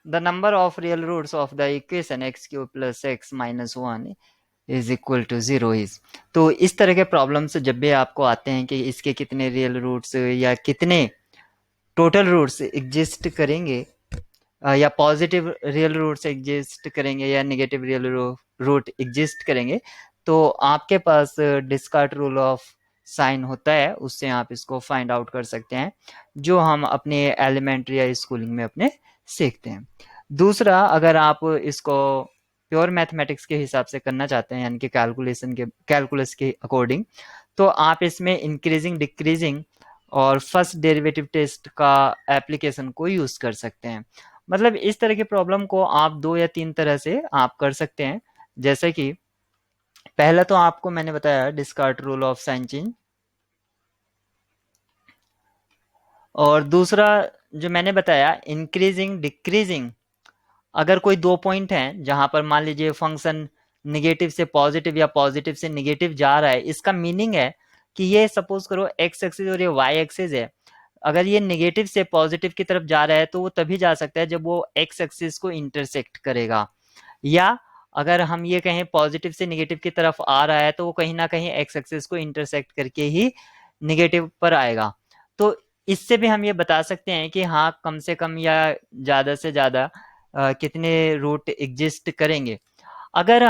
The number of real roots of the equation x cube plus x minus one is equal to zero is. तो इस तरह के problems जब भी आपको आते हैं कि इसके कितने रियल रूट्स या कितने टोटल रूट्स एग्जिस्ट करेंगे, या पॉजिटिव रियल रूट्स एग्जिस्ट करेंगे या नेगेटिव रियल रूट एग्जिस्ट करेंगे, तो आपके पास डिस्कार्ट रूल ऑफ साइन होता है, उससे आप इसको फाइंड आउट कर सकते हैं, जो हम अपने एलिमेंट्री या स्कूलिंग में अपने सीखते हैं। दूसरा, अगर आप इसको प्योर मैथमेटिक्स के हिसाब से करना चाहते हैं, यानी कि कैलकुलस के अकॉर्डिंग, तो आप इसमें इंक्रीजिंग डिक्रीजिंग और फर्स्ट डेरिवेटिव टेस्ट का एप्लीकेशन को यूज कर सकते हैं। मतलब इस तरह की प्रॉब्लम को आप 2 या 3 तरह से आप कर सकते हैं। जैसे कि पहला तो आपको मैंने बताया डिस्कार्ट रूल ऑफ साइन चेंज, और दूसरा जो मैंने बताया इंक्रीजिंग डिक्रीजिंग। अगर कोई 2 पॉइंट हैं जहां पर मान लीजिए फंक्शन निगेटिव से पॉजिटिव या पॉजिटिव से निगेटिव जा रहा है, इसका मीनिंग है कि ये सपोज करो एक्स एक्सिस और ये वाई एक्सिस है। अगर ये नेगेटिव से पॉजिटिव की तरफ जा रहा है तो वो तभी जा सकता है जब वो एक्स एक्सिस को इंटरसेक्ट करेगा, या अगर हम ये कहें पॉजिटिव से नेगेटिव की तरफ आ रहा है तो वो कहीं ना कहीं एक्स एक्सिस को इंटरसेक्ट करके ही नेगेटिव पर आएगा। तो इससे भी हम ये बता सकते हैं कि हाँ, कम से कम या ज्यादा से ज्यादा कितने रूट एग्जिस्ट करेंगे। अगर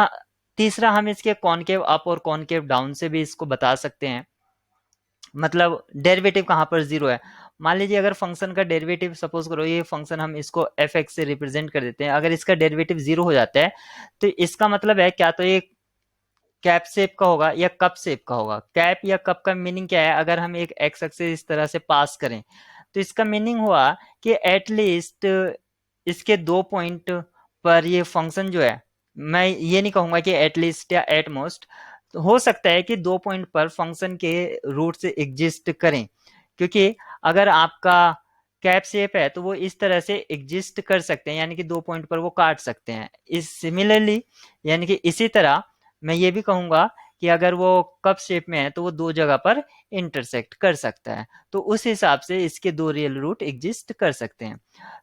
तीसरा, हम इसके कॉनकेव अप और कॉनकेव डाउन से भी इसको बता सकते हैं। मतलब डेरिवेटिव कहाँ पर जीरो है। मान लीजिए अगर फंक्शन का डेरिवेटिव, सपोज करो ये फंक्शन हम इसको एफ एक्स से रिप्रेजेंट कर देते हैं, अगर इसका डेरिवेटिव जीरो हो जाता है तो इसका मतलब है क्या, तो ये कैप शेप का होगा या कप शेप का होगा। कैप या कप का मीनिंग क्या है, अगर हम एक एक्स एक्सिस इस तरह से पास करें तो इसका मीनिंग हुआ कि एटलीस्ट इसके 2 पॉइंट पर ये फंक्शन जो है, मैं ये नहीं कहूंगा कि एटलीस्ट या एटमोस्ट, तो हो सकता है कि 2 पॉइंट पर फंक्शन के रूट्स एग्जिस्ट करें, क्योंकि अगर आपका कैप शेप है तो वो इस तरह से एग्जिस्ट कर सकते हैं, यानी कि 2 पॉइंट पर वो काट सकते हैं। इस सिमिलरली, यानी कि इसी तरह मैं ये भी कहूंगा कि अगर वो कप शेप में है तो वो 2 जगह पर इंटरसेक्ट कर सकता है। तो उस हिसाब से इसके 2 रियल रूट एग्जिस्ट कर सकते हैं।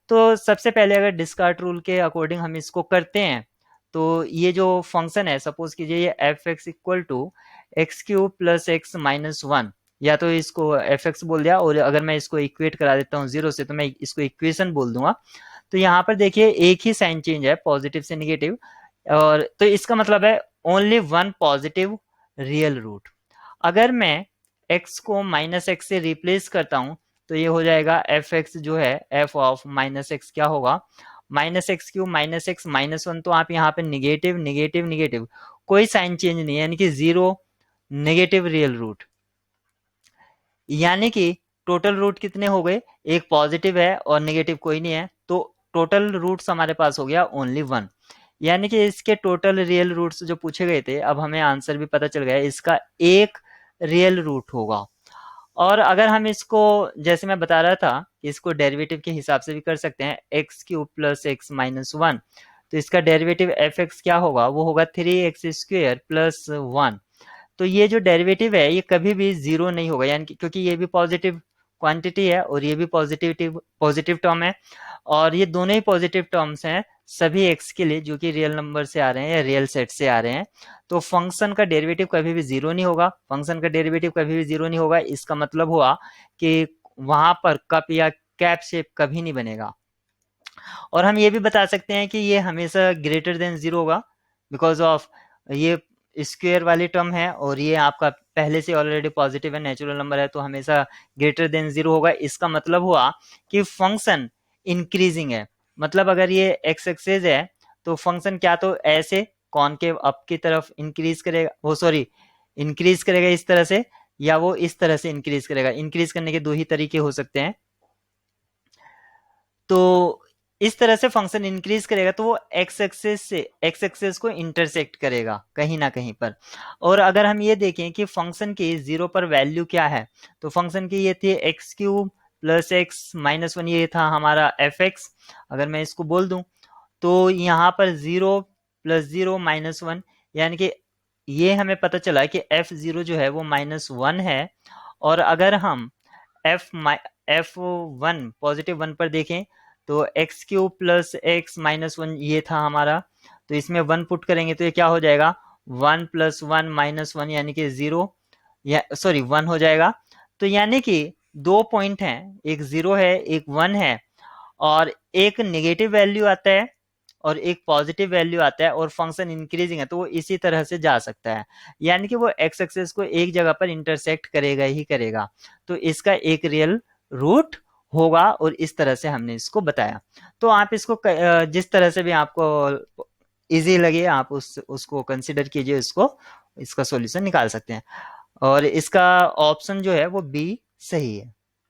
तो सबसे पहले अगर डिस्कार्ट रूल के अकॉर्डिंग हम इसको करते हैं, तो ये जो फंक्शन है, सपोज कीजिए ये f x equal to x cube plus x minus one, या तो इसको एफ एक्स बोल दिया, और अगर मैं इसको इक्वेट करा देता हूँ जीरो से तो मैं इसको इक्वेशन बोल दूंगा। तो यहाँ पर देखिए एक ही साइन चेंज है, पॉजिटिव से निगेटिव, और तो इसका मतलब है only one positive real root. अगर मैं x को माइनस एक्स से रिप्लेस करता हूं तो ये हो जाएगा एफ एक्स जो है एफ ऑफ माइनस एक्स क्या होगा, minus x Q minus x minus one. तो आप यहाँ पे निगेटिव निगेटिव निगेटिव, कोई साइन चेंज नहीं है, यानी कि जीरो नेगेटिव रियल रूट। यानी कि टोटल रूट कितने हो गए, एक पॉजिटिव है और नेगेटिव कोई नहीं है, तो टोटल रूट्स हमारे पास हो गया ओनली वन। यानी कि इसके टोटल रियल रूट्स जो पूछे गए थे, अब हमें आंसर भी पता चल गया, इसका एक रियल रूट होगा। और अगर हम इसको, जैसे मैं बता रहा था कि इसको डेरिवेटिव के हिसाब से भी कर सकते हैं, x cube plus x minus one, तो इसका डेरिवेटिव एफ एक्स क्या होगा, वो होगा 3x² प्लस वन। तो ये जो डेरिवेटिव है ये कभी भी जीरो नहीं होगा, यानी कि क्योंकि ये भी पॉजिटिव क्वांटिटी है और ये भी पॉजिटिव पॉजिटिव टर्म है, और ये दोनों ही पॉजिटिव टर्म्स हैं सभी एक्स के लिए जो कि रियल नंबर से आ रहे हैं या रियल सेट से आ रहे हैं। तो फंक्शन का डेरिवेटिव कभी भी जीरो नहीं होगा, फंक्शन का डेरिवेटिव कभी भी जीरो नहीं होगा। इसका मतलब हुआ कि वहां पर कप या कैप शेप कभी नहीं बनेगा। और हम ये भी बता सकते हैं कि ये हमेशा ग्रेटर देन जीरो होगा, बिकॉज ऑफ ये स्क्वेयर वाली टर्म है और ये आपका पहले से ऑलरेडी पॉजिटिव है, नेचुरल नंबर है, तो हमेशा ग्रेटर देन जीरो होगा। इसका मतलब हुआ कि फंक्शन इंक्रीजिंग है। मतलब अगर ये एक्स एक्सेस है तो फंक्शन क्या तो ऐसे कॉनकेव अप की तरफ इंक्रीज करेगा, वो सॉरी इंक्रीज करेगा इस तरह से, या वो इस तरह से इंक्रीज करेगा। इंक्रीज करने के दो ही तरीके हो सकते हैं। तो इस तरह से फंक्शन इंक्रीज करेगा तो वो एक्स एक्सेस को इंटरसेक्ट करेगा कहीं ना कहीं पर। और अगर हम ये देखें कि फंक्शन की जीरो पर वैल्यू क्या है, तो फंक्शन की ये थी x cube plus x minus one, ये था हमारा एफ एक्स। अगर मैं इसको बोल दूं तो यहाँ पर zero plus zero minus one, यानी कि ये हमें पता चला कि एफ जीरो जो है वो माइनस वन है। और अगर हम F F one positive one पर देखें तो x cube plus x minus one ये था हमारा, तो इसमें वन पुट करेंगे तो ये क्या हो जाएगा, one plus one minus one यानी कि जीरो, या सॉरी वन हो जाएगा। तो यानी कि दो पॉइंट हैं, एक जीरो है एक वन है, और एक नेगेटिव वैल्यू आता है और एक पॉजिटिव वैल्यू आता है, और फंक्शन इंक्रीजिंग है तो वो इसी तरह से जा सकता है, यानी कि वो एक्स एक्सेस को एक जगह पर इंटरसेक्ट करेगा ही करेगा। तो इसका एक रियल रूट होगा, और इस तरह से हमने इसको बताया। तो आप इसको जिस तरह से भी आपको इजी लगे आप उसको कंसिडर कीजिए, इसका सॉल्यूशन निकाल सकते हैं। और इसका ऑप्शन जो है वो बी सही है।